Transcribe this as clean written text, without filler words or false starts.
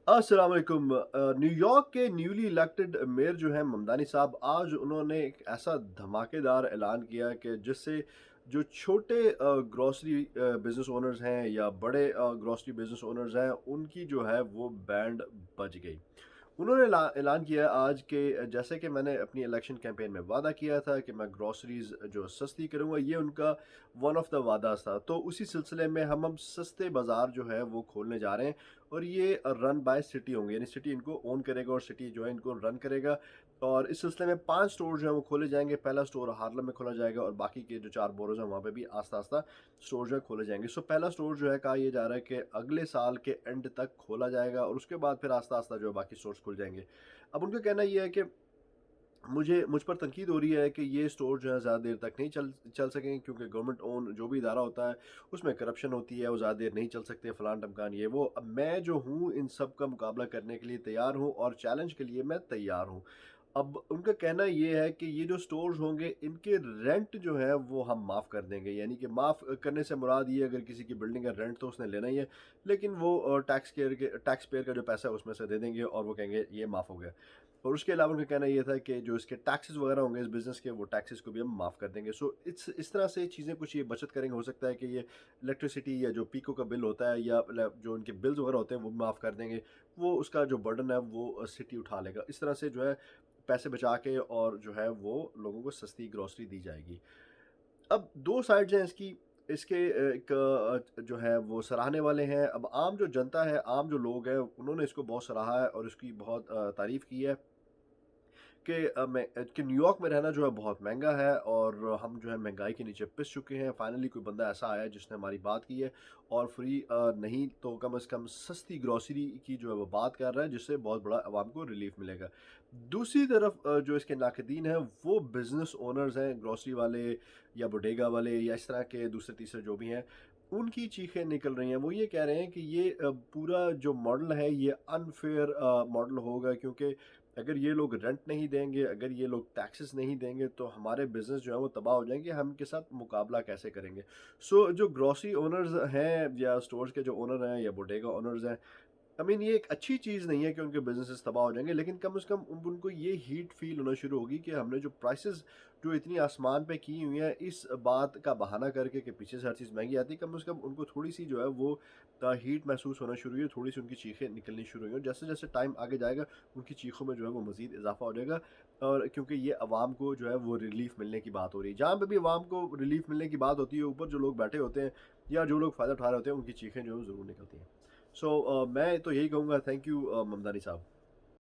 अस्सलाम वालेकुम। न्यूयॉर्क के न्यूली इलेक्टेड मेयर जो हैं ममदानी साहब, आज उन्होंने एक ऐसा धमाकेदार ऐलान किया कि जिससे जो छोटे ग्रोसरी बिजनेस ओनर्स हैं या बड़े ग्रोसरी बिजनेस ओनर्स हैं, उनकी जो है वो बैंड बज गई। उन्होंने ऐलान किया आज कि जैसे कि मैंने अपनी इलेक्शन कैंपेन में वादा किया था कि मैं ग्रोसरीज जो सस्ती करूंगा, ये उनका वन ऑफ द वादास था। तो उसी सिलसिले में हम सस्ते बाज़ार जो है वो खोलने जा रहे हैं, और ये रन बाय सिटी होंगे, यानी सिटी इनको ओन करेगा और सिटी जो है इनको रन करेगा। और इस सिलसिले में 5 स्टोर जो हैं वो खोले जाएंगे। पहला स्टोर हार्लम में खोला जाएगा और बाकी के जो 4 बोरोज हैं वहाँ पे भी आस्ता आस्ता स्टोर जो है खोले जाएंगे। सो पहला स्टोर जो है कहा यह जा रहा है कि अगले साल के एंड तक खोला जाएगा, और उसके बाद फिर आस्ता आस्ता जो है बाकी स्टोर्स खुल जाएंगे। अब उनका कहना यह है कि मुझ पर तनकीद हो रही है कि ये स्टोर जो है ज़्यादा देर तक नहीं चल चल सकेंगे, क्योंकि गवर्नमेंट ओन जो भी इदारा होता है उसमें करप्शन होती है, वो ज़्यादा देर नहीं चल सकते, फलान टमकान ये वो। अब मैं जो हूँ इन सब का मुकाबला करने के लिए तैयार हूँ और चैलेंज के लिए मैं तैयार हूँ। अब उनका कहना ये है कि ये जो स्टोर्स होंगे इनके रेंट जो है वो हम माफ़ कर देंगे, यानी कि माफ़ करने से मुराद ये, अगर किसी की बिल्डिंग का रेंट तो उसने लेना ही है, लेकिन वो टैक्स पेयर का जो पैसा है उसमें से दे देंगे और वो कहेंगे ये माफ़ हो गया। और उसके अलावा उनका कहना ये था कि जो इसके टैक्सेस वगैरह होंगे इस बिज़नेस के, वो टैक्सेस को भी हम माफ़ कर देंगे। सो इस तरह से चीज़ें कुछ ये बचत करेंगे। हो सकता है कि ये इलेक्ट्रिसिटी या जो पीको का बिल होता है या जो उनके बिल्स वगैरह होते हैं वो भी माफ़ कर देंगे। वो उसका जो बर्डन है वो सिटी उठा लेगा। इस तरह से जो है पैसे बचा के और जो है वो लोगों को सस्ती ग्रोसरी दी जाएगी। अब 2 साइड्स हैं इसकी। इसके एक जो है वो सराहने वाले हैं। अब आम जो जनता है, आम जो लोग हैं, उन्होंने इसको बहुत सराहा है और इसकी बहुत तारीफ़ की है कि न्यूयॉर्क में रहना जो है बहुत महंगा है, और हम जो है महंगाई के नीचे पिस चुके हैं। फाइनली कोई बंदा ऐसा आया है जिसने हमारी बात की है, और फ्री नहीं तो कम से कम सस्ती ग्रोसरी की जो है वो बात कर रहा है, जिससे बहुत बड़ा आवाम को रिलीफ मिलेगा। दूसरी तरफ जो इसके नाकदीन हैं वो बिजनेस ओनर्स हैं, ग्रोसरी वाले या बोडेगा वाले या इस तरह के दूसरे तीसरे जो भी हैं, उनकी चीखें निकल रही हैं। वो ये कह रहे हैं कि ये पूरा जो मॉडल है ये अनफेयर मॉडल होगा, क्योंकि अगर ये लोग रेंट नहीं देंगे, अगर ये लोग टैक्सेस नहीं देंगे, तो हमारे बिज़नेस जो है वो तबाह हो जाएँगे, हम इनके साथ मुकाबला कैसे करेंगे? सो जो ग्रोसरी ओनर्स हैं या स्टोर्स के जो ओनर हैं या बोडेगा ओनर्स हैं, आई मीन ये एक अच्छी चीज़ नहीं है कि उनके बिज़नेसेस तबाह हो जाएँगे, लेकिन कम से कम उनको ये हीट फ़ील होना शुरू होगी कि हमने जो प्राइसेस जो इतनी आसमान पे की हुई हैं, इस बात का बहाना करके कि पीछे से हर चीज़ महँगी आती है, कम से कम उनको थोड़ी-सी जो है वो हीट महसूस होना शुरू हुई है, थोड़ी-सी उनकी चीखें निकलनी शुरू हुई हैं। और जैसे-जैसे टाइम आगे जाएगा, उनकी चीखों में जो है वो मज़ीद इज़ाफ़ा हो जाएगा, और क्योंकि ये अवाम को जो है वो रिलीफ़ मिलने की बात हो रही है। जहाँ पे भी अवाम को रिलीफ़ मिलने की बात होती है, ऊपर जो लोग बैठे होते हैं या जो लोग फ़ायदा उठा रहे होते हैं, उनकी चीखें जो है वो ज़रूर निकलती हैं। सो मैं तो यही कहूँगा, थैंक यू ममदानी साहब।